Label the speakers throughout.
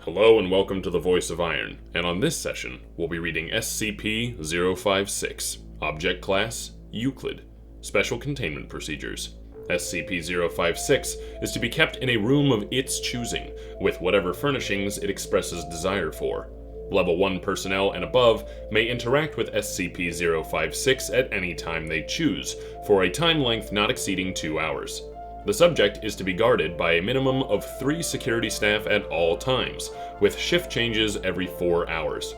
Speaker 1: Hello and welcome to the Voice of Iron, and on this session, we'll be reading SCP-056, Object Class, Euclid, Special Containment Procedures. SCP-056 is to be kept in a room of its choosing, with whatever furnishings it expresses desire for. Level 1 personnel and above may interact with SCP-056 at any time they choose, for a time length not exceeding 2 hours. The subject is to be guarded by a minimum of 3 security staff at all times, with shift changes every 4 hours.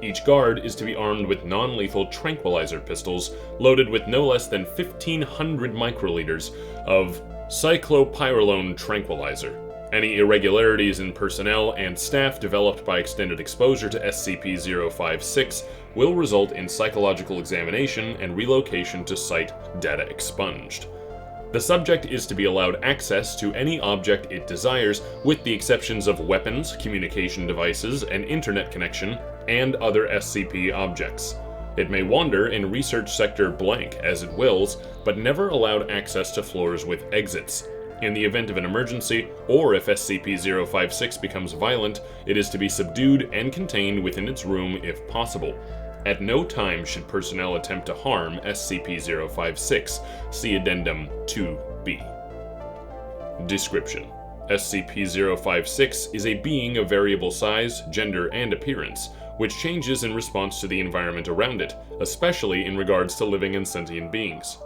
Speaker 1: Each guard is to be armed with non-lethal tranquilizer pistols loaded with no less than 1,500 microliters of cyclopyrrolone tranquilizer. Any irregularities in personnel and staff developed by extended exposure to SCP-056 will result in psychological examination and relocation to site data expunged. The subject is to be allowed access to any object it desires, with the exceptions of weapons, communication devices, an internet connection, and other SCP objects. It may wander in research sector blank as it wills, but never allowed access to floors with exits. In the event of an emergency, or if SCP-056 becomes violent, it is to be subdued and contained within its room if possible. At no time should personnel attempt to harm SCP-056. See Addendum 2B. Description: SCP-056 is a being of variable size, gender, and appearance, which changes in response to the environment around it, especially in regards to living and sentient beings.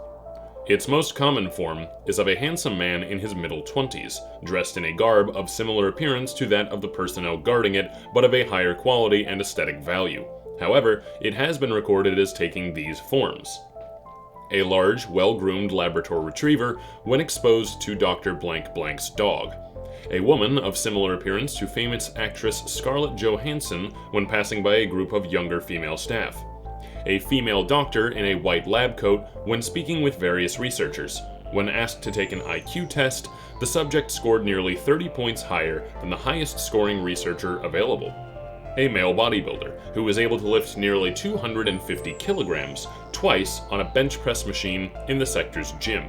Speaker 1: Its most common form is of a handsome man in his middle 20s, dressed in a garb of similar appearance to that of the personnel guarding it, but of a higher quality and aesthetic value. However, it has been recorded as taking these forms: a large, well-groomed Labrador retriever when exposed to Dr. Blank's dog; a woman of similar appearance to famous actress Scarlett Johansson when passing by a group of younger female staff; a female doctor in a white lab coat when speaking with various researchers. When asked to take an IQ test, the subject scored nearly 30 points higher than the highest scoring researcher available; a male bodybuilder who was able to lift nearly 250 kilograms twice on a bench press machine in the sector's gym.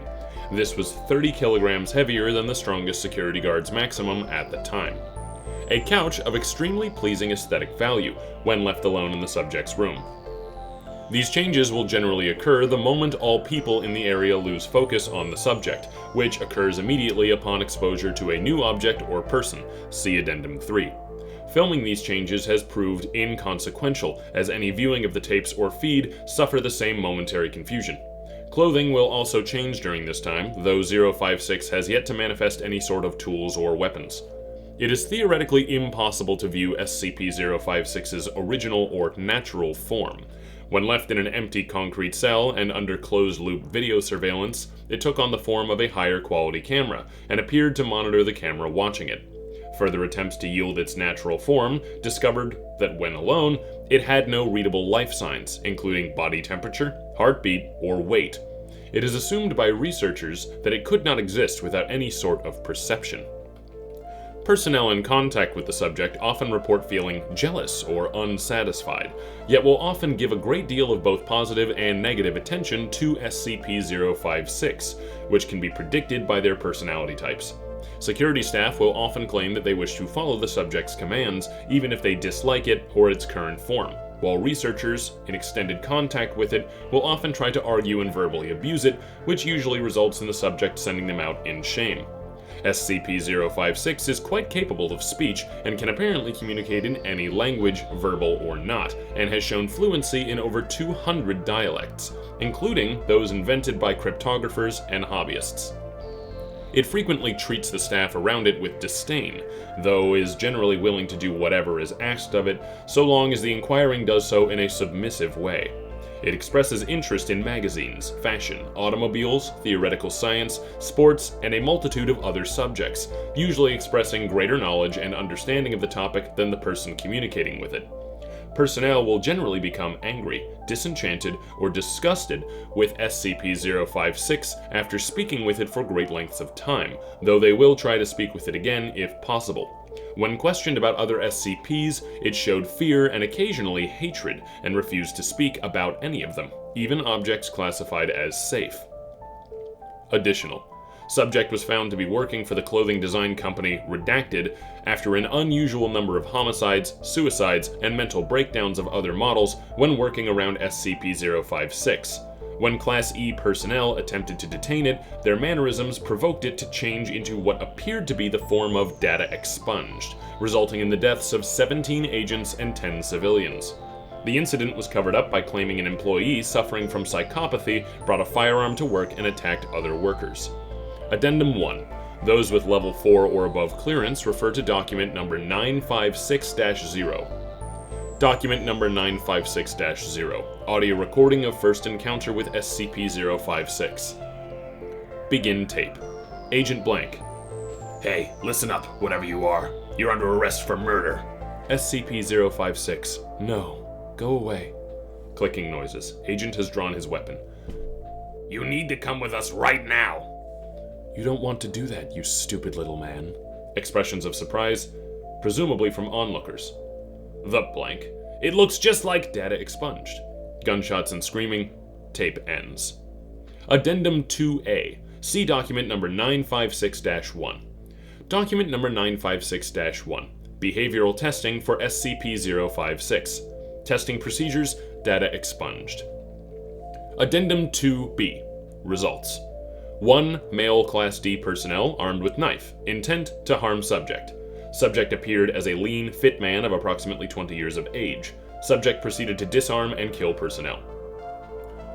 Speaker 1: This was 30 kilograms heavier than the strongest security guard's maximum at the time. A couch of extremely pleasing aesthetic value when left alone in the subject's room. These changes will generally occur the moment all people in the area lose focus on the subject, which occurs immediately upon exposure to a new object or person. See Addendum 3. Filming these changes has proved inconsequential, as any viewing of the tapes or feed suffer the same momentary confusion. Clothing will also change during this time, though 056 has yet to manifest any sort of tools or weapons. It is theoretically impossible to view SCP-056's original or natural form. When left in an empty concrete cell and under closed-loop video surveillance, it took on the form of a higher quality camera, and appeared to monitor the camera watching it. Further attempts to yield its natural form discovered that when alone, it had no readable life signs, including body temperature, heartbeat, or weight. It is assumed by researchers that it could not exist without any sort of perception. Personnel in contact with the subject often report feeling jealous or unsatisfied, yet will often give a great deal of both positive and negative attention to SCP-056, which can be predicted by their personality types. Security staff will often claim that they wish to follow the subject's commands, even if they dislike it or its current form, while researchers, in extended contact with it, will often try to argue and verbally abuse it, which usually results in the subject sending them out in shame. SCP-056 is quite capable of speech and can apparently communicate in any language, verbal or not, and has shown fluency in over 200 dialects, including those invented by cryptographers and hobbyists. It frequently treats the staff around it with disdain, though is generally willing to do whatever is asked of it, so long as the inquiring does so in a submissive way. It expresses interest in magazines, fashion, automobiles, theoretical science, sports, and a multitude of other subjects, usually expressing greater knowledge and understanding of the topic than the person communicating with it. Personnel will generally become angry, disenchanted, or disgusted with SCP-056 after speaking with it for great lengths of time, though they will try to speak with it again if possible. When questioned about other SCPs, it showed fear and occasionally hatred, and refused to speak about any of them, even objects classified as safe. Additional: Subject was found to be working for the clothing design company Redacted after an unusual number of homicides, suicides, and mental breakdowns of other models when working around SCP-056. When Class E personnel attempted to detain it, their mannerisms provoked it to change into what appeared to be the form of data expunged, resulting in the deaths of 17 agents and 10 civilians. The incident was covered up by claiming an employee suffering from psychopathy brought a firearm to work and attacked other workers. Addendum 1. Those with Level 4 or above clearance refer to document number 956-0. Document number 956-0. Audio recording of first encounter with SCP-056. Begin tape. Agent Blank.
Speaker 2: Hey, listen up, whatever you are. You're under arrest for murder.
Speaker 1: SCP-056. No. Go away. Clicking noises. Agent has drawn his weapon.
Speaker 2: You need to come with us right now.
Speaker 1: You don't want to do that, you stupid little man. Expressions of surprise, presumably from onlookers. The blank. It looks just like data expunged. Gunshots and screaming. Tape ends. Addendum 2A. See document number 956-1. Document number 956-1. Behavioral testing for SCP-056. Testing procedures, data expunged. Addendum 2B. Results. 1. Male Class D personnel armed with knife. Intent to harm subject. Subject appeared as a lean, fit man of approximately 20 years of age. Subject proceeded to disarm and kill personnel.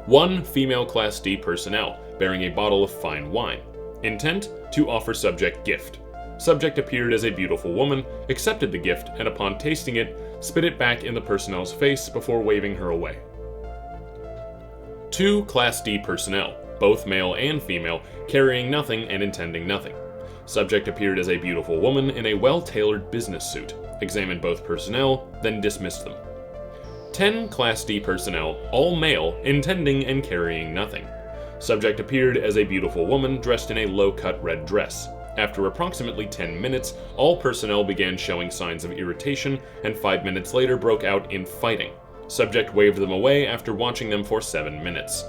Speaker 1: 1. Female Class D personnel bearing a bottle of fine wine. Intent to offer subject gift. Subject appeared as a beautiful woman, accepted the gift, and upon tasting it, spit it back in the personnel's face before waving her away. 2. Class D personnel, both male and female, carrying nothing and intending nothing. Subject appeared as a beautiful woman in a well-tailored business suit, examined both personnel, then dismissed them. 10. Class D personnel, all male, intending and carrying nothing. Subject appeared as a beautiful woman dressed in a low-cut red dress. After approximately 10 minutes, all personnel began showing signs of irritation, and 5 minutes later broke out in fighting. Subject waved them away after watching them for 7 minutes.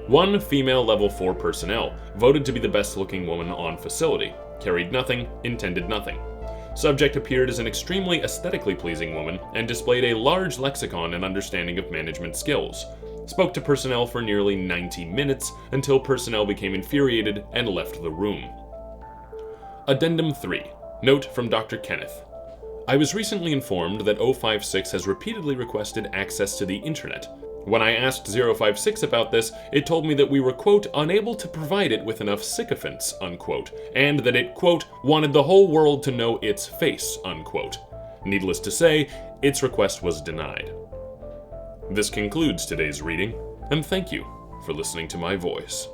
Speaker 1: 1. Female Level 4 personnel, voted to be the best-looking woman on facility. Carried nothing, intended nothing. Subject appeared as an extremely aesthetically pleasing woman and displayed a large lexicon and understanding of management skills. Spoke to personnel for nearly 90 minutes until personnel became infuriated and left the room. Addendum 3. Note from Dr. Kenneth. I was recently informed that 056 has repeatedly requested access to the internet. When I asked 056 about this, it told me that we were, quote, unable to provide it with enough sycophants, unquote, and that it, quote, wanted the whole world to know its face, unquote. Needless to say, its request was denied. This concludes today's reading, and thank you for listening to my voice.